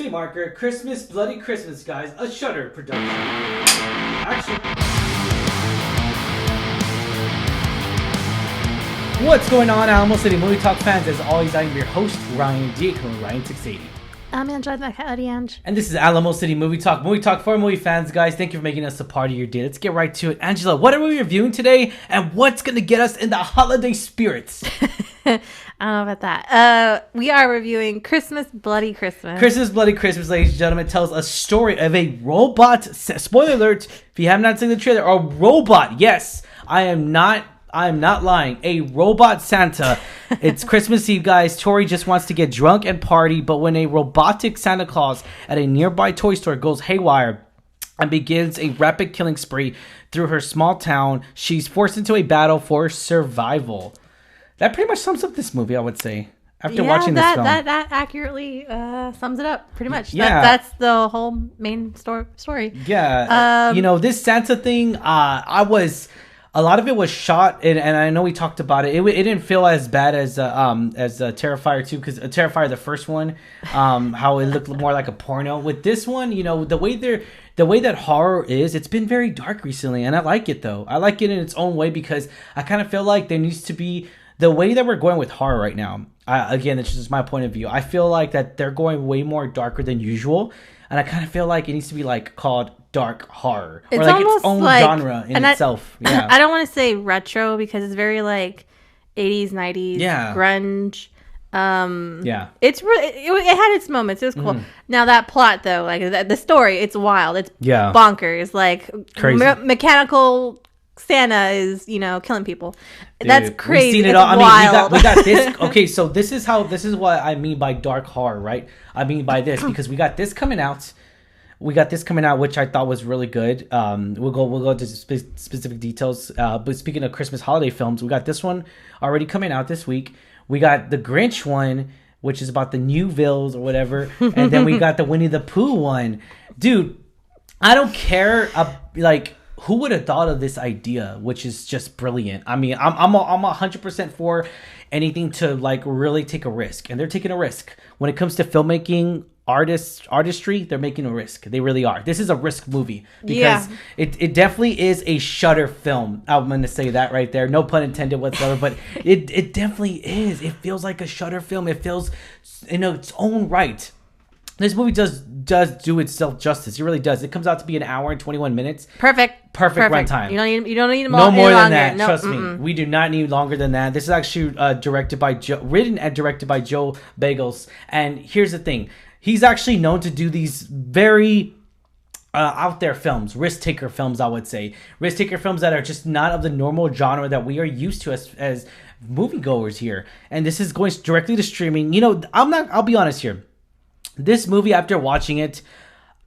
3 marker, Christmas, Bloody Christmas, guys. A Shudder production. Action. What's going on, Alamo City Movie Talk fans? As always, I'm your host, Ryan D. Ryan 680. I'm Angela McHattie. And this is Alamo City Movie Talk for movie fans, guys. Thank you for making us a part of your day. Let's get right to it. Angela, what are we reviewing today, and what's going to get us in the holiday spirits? I don't know about that. We are reviewing Christmas, Bloody Christmas. Christmas, Bloody Christmas, ladies and gentlemen, tells a story of a robot. Spoiler alert, if you have not seen the trailer, a robot. Yes, I am not lying. A robot Santa. It's Christmas Eve, guys. Tori just wants to get drunk and party, but when a robotic Santa Claus at a nearby toy store goes haywire and begins a rapid killing spree through her small town, she's forced into a battle for survival. That pretty much sums up this movie, I would say. After watching this film, that accurately sums it up, pretty much. Yeah, that's the whole main story. Yeah, this Santa thing. A lot of it was shot, and I know we talked about it. It didn't feel as bad as Terrifier 2, because Terrifier the first one, how it looked more like a porno. With this one, the way that horror is, it's been very dark recently, and I like it though. I like it in its own way because I kind of feel like there needs to be the way that we're going with horror right now. Again, it's just my point of view. I feel like that they're going way more darker than usual, and I kind of feel like it needs to be called dark horror, it's or its own genre in itself. Yeah, I don't want to say retro because it's very 80s, 90s, grunge. It's really it had its moments. It was cool. Now that plot though, the story, it's wild. It's bonkers. Crazy. Mechanical Santa is killing people. Dude, that's crazy. We've seen it all. Wild. We got this. Okay, so this is what I mean by dark horror, right? I mean by this because we got this coming out. Which I thought was really good. We'll go to specific details. But speaking of Christmas holiday films, we got this one already coming out this week. We got the Grinch one, which is about the Newvilles or whatever, and then we got the Winnie the Pooh one. Dude, I don't care. Who would have thought of this idea, which is just brilliant. I mean, I'm 100% for anything to really take a risk, and they're taking a risk when it comes to filmmaking. Artistry, they're making a risk. They really are. This is a risk movie because it definitely is a Shudder film. I'm going to say that right there. No pun intended whatsoever, but it definitely is. It feels like a Shudder film. It feels its own right. This movie does do itself justice. It really does. It comes out to be an hour and 21 minutes. Perfect runtime. You don't need no more than that. No, trust me, we do not need longer than that. This is actually written and directed by Joe Bagels. And here's the thing. He's actually known to do these very out there films, risk taker films, I would say. Risk taker films that are just not of the normal genre that we are used to as moviegoers here. And this is going directly to streaming. I'll be honest here. This movie, after watching it,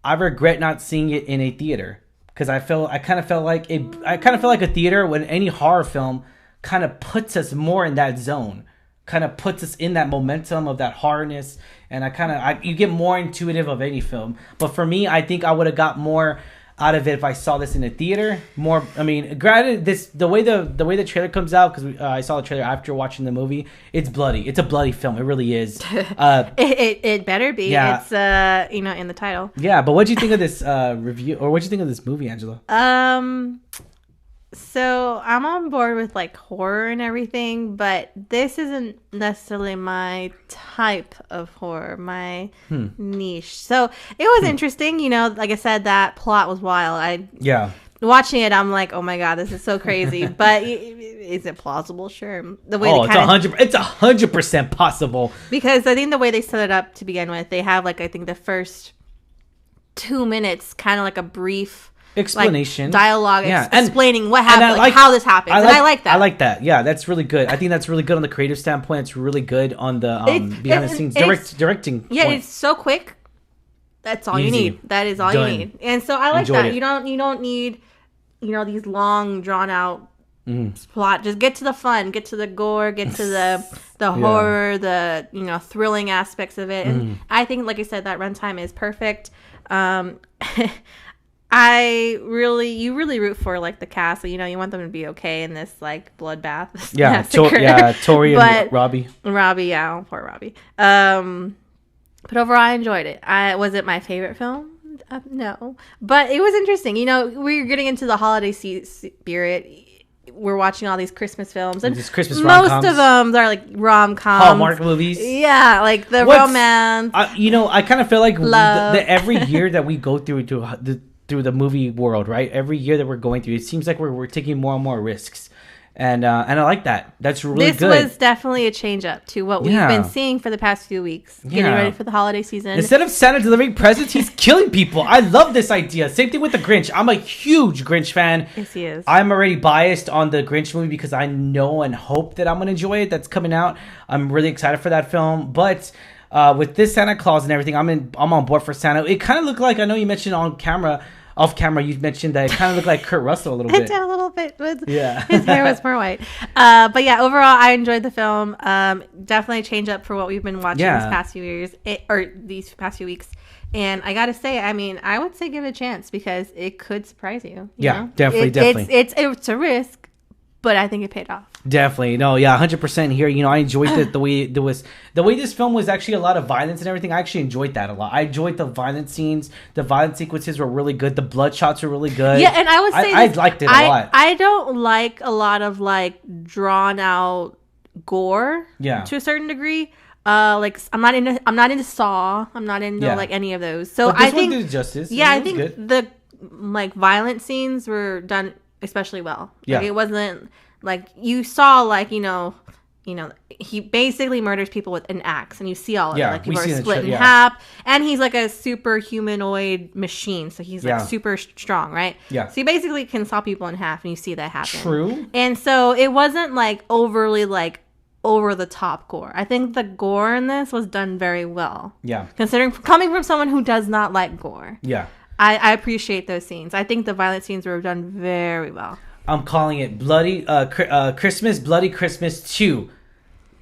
I regret not seeing it in a theater because I kind of felt like a theater when any horror film kind of puts us more in that zone. Kind of puts us in that momentum of that horrorness, and you get more intuitive of any film. But for me, I think I would have got more out of it if I saw this in a theater. More, I mean, granted, the way the trailer comes out, because I saw the trailer after watching the movie. It's bloody. It's a bloody film. It really is. It better be. Yeah. It's in the title. Yeah, but what do you think of this review, or what do you think of this movie, Angela? So I'm on board with horror and everything, but this isn't necessarily my type of horror, my niche. So it was interesting, like I said, that plot was wild. Watching it, I'm like, oh my god, this is so crazy. But is it plausible? Sure. The way it's 100% possible. Because I think the way they set it up to begin with, they have I think the first 2 minutes, kind of a brief explanation, dialogue, explaining what happened, how this happened. I like that. I like that. Yeah, that's really good. I think that's really good on the creative standpoint. It's really good on the behind the scenes directing. Yeah, point. It's so quick. That's all you need. That is all you need. And so I like that. You don't need these long drawn out plot. Just get to the fun, get to the gore, get to the horror, the thrilling aspects of it. And I think, like I said, that runtime is perfect. You really root for the cast. So, you want them to be okay in this bloodbath. Yeah, Tori and Robbie. Robbie, yeah, poor Robbie. But overall, I enjoyed it. Was it my favorite film? No, but it was interesting. You know, we're getting into the holiday spirit. We're watching all these Christmas films, and Christmas most rom-coms. of them are like rom-coms, Hallmark movies. Yeah, like the romance. I kind of feel like love. every year that we go through through the movie world, right? Every year that we're going through, it seems like we're taking more and more risks. And I like that. That's really good. This was definitely a change up to what we've been seeing for the past few weeks. Getting ready for the holiday season. Instead of Santa delivering presents, he's killing people. I love this idea. Same thing with the Grinch. I'm a huge Grinch fan. Yes, he is. I'm already biased on the Grinch movie because I know and hope that I'm going to enjoy it. That's coming out. I'm really excited for that film. But with this Santa Claus and everything, I'm on board for Santa. It kind of looked like, I know you mentioned off camera, you mentioned that it kind of looked like Kurt Russell a little bit. It did a little bit. Yeah. His hair was more white. But yeah, overall, I enjoyed the film. Definitely a change up for what we've been watching these past few years, or these past few weeks. And I got to say, I mean, I would say give it a chance because it could surprise you. You know? Definitely. It's a risk, but I think it paid off. Definitely. No, yeah, 100% here. You know, I enjoyed the way this film was actually a lot of violence and everything. I actually enjoyed that a lot. I enjoyed the violent scenes. The violent sequences were really good. The blood shots were really good. Yeah, and I would say I liked it a lot. I don't like a lot of like drawn out gore. Yeah. To a certain degree. Like I'm not into Saw. I'm not into like any of those. So but this I think one did justice. Yeah, I think the like violent scenes were done especially well. Yeah. Like, it wasn't like you saw like you know he basically murders people with an axe, and you see all of it. Like people are split in half, and he's like a super humanoid machine, so he's like super strong, right? Yeah. So he basically can saw people in half, and you see that happen. True. And so it wasn't like overly like over the top gore. I think the gore in this was done very well. Yeah. Considering coming from someone who does not like gore. Yeah. I appreciate those scenes. I think the violent scenes were done very well. I'm calling it Bloody Christmas 2.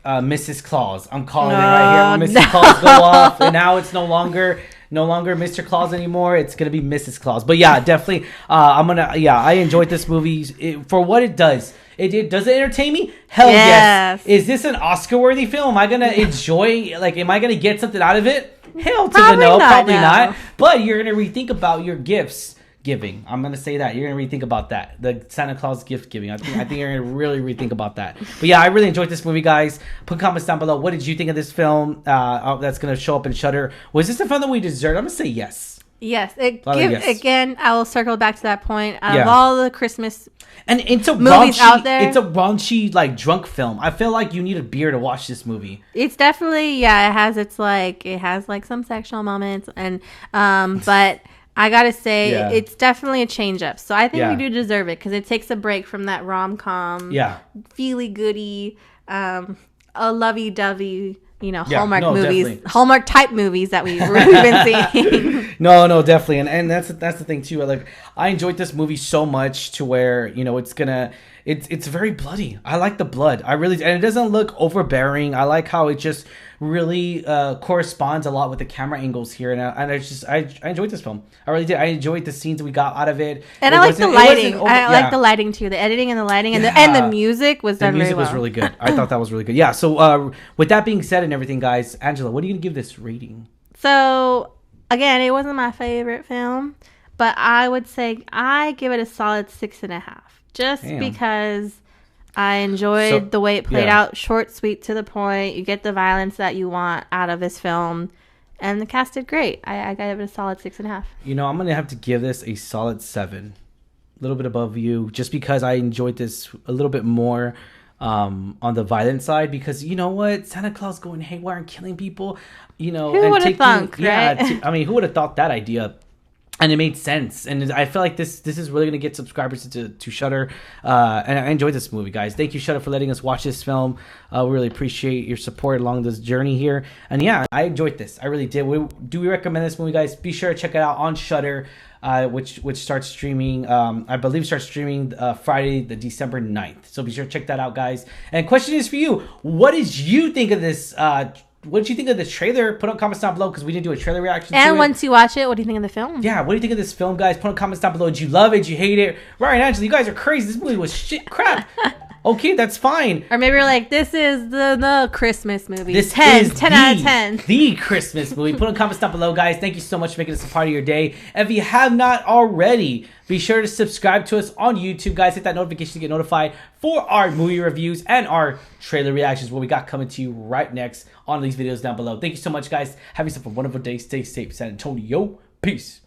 Mrs. Claus. I'm calling it right here. When Mrs. Claus go off, and now it's no longer Mr. Claus anymore. It's gonna be Mrs. Claus. But yeah, definitely. I enjoyed this movie for what it does. Does it entertain me? Hell yes. Is this an Oscar-worthy film? Am I gonna enjoy? Like, am I gonna get something out of it? Hell to the no, probably not. But you're gonna rethink about your gifts giving. I'm gonna say that you're gonna rethink about that. The Santa Claus gift giving. I think you're gonna really rethink about that. But yeah, I really enjoyed this movie, guys. Put comments down below. What did you think of this film? That's gonna show up in Shudder. Was this a film that we deserved? I'm gonna say yes. Yes. Again, I will circle back to that point. Out of all the Christmas and it's a movies raunchy, out there, it's a raunchy like drunk film. I feel like you need a beer to watch this movie. It's definitely it has some sexual moments and but I gotta say it's definitely a change up. So I think we do deserve it because it takes a break from that rom-com, feely goody, a lovey-dovey. Hallmark movies, definitely. Hallmark type movies that we've been seeing. No, definitely, and that's the thing too. Like, I enjoyed this movie so much to where it's very bloody. I like the blood. I really, and it doesn't look overbearing. I like how it just really corresponds a lot with the camera angles here, and I enjoyed this film. I really did. I enjoyed the scenes we got out of it, and I like the lighting. I like the lighting too. The editing and the lighting and the music was done very well. The music was really good. I thought that was really good. Yeah. So with that being said and everything, guys, Angela, what are you gonna give this rating? So again, it wasn't my favorite film, but I would say I give it a solid 6.5, just because I enjoyed the way it played out. Short, sweet, to the point. You get the violence that you want out of this film. And the cast did great. I gave it a solid 6.5. I'm going to have to give this a solid 7. A little bit above you. Just because I enjoyed this a little bit more on the violent side. Because you know what? Santa Claus going haywire and killing people. Who would have thunk, right? Who would have thought that idea? And it made sense, and I feel like this is really going to get subscribers to Shudder. And I enjoyed this movie, guys. Thank you, Shudder, for letting us watch this film. We really appreciate your support along this journey here. And yeah, I enjoyed this. I really did. Do we recommend this movie, guys? Be sure to check it out on Shudder, which starts streaming. I believe starts streaming Friday, the December 9th. So be sure to check that out, guys. And question is for you: what did you think of this? What did you think of the trailer? Put on comments down below because we didn't do a trailer reaction. And once you watch it, what do you think of the film? Yeah, what do you think of this film, guys? Put on comments down below. Did you love it? Did you hate it? Ryan, Angela, you guys are crazy. This movie was shit crap. Okay, that's fine. Or maybe you're like, this is the Christmas movie. This 10 is out of 10. The Christmas movie. Put in comments down below, guys. Thank you so much for making this a part of your day. If you have not already, be sure to subscribe to us on YouTube, guys. Hit that notification to get notified for our movie reviews and our trailer reactions, what we got coming to you right next on these videos down below. Thank you so much, guys. Have yourself a wonderful day. Stay safe, San Antonio. Peace.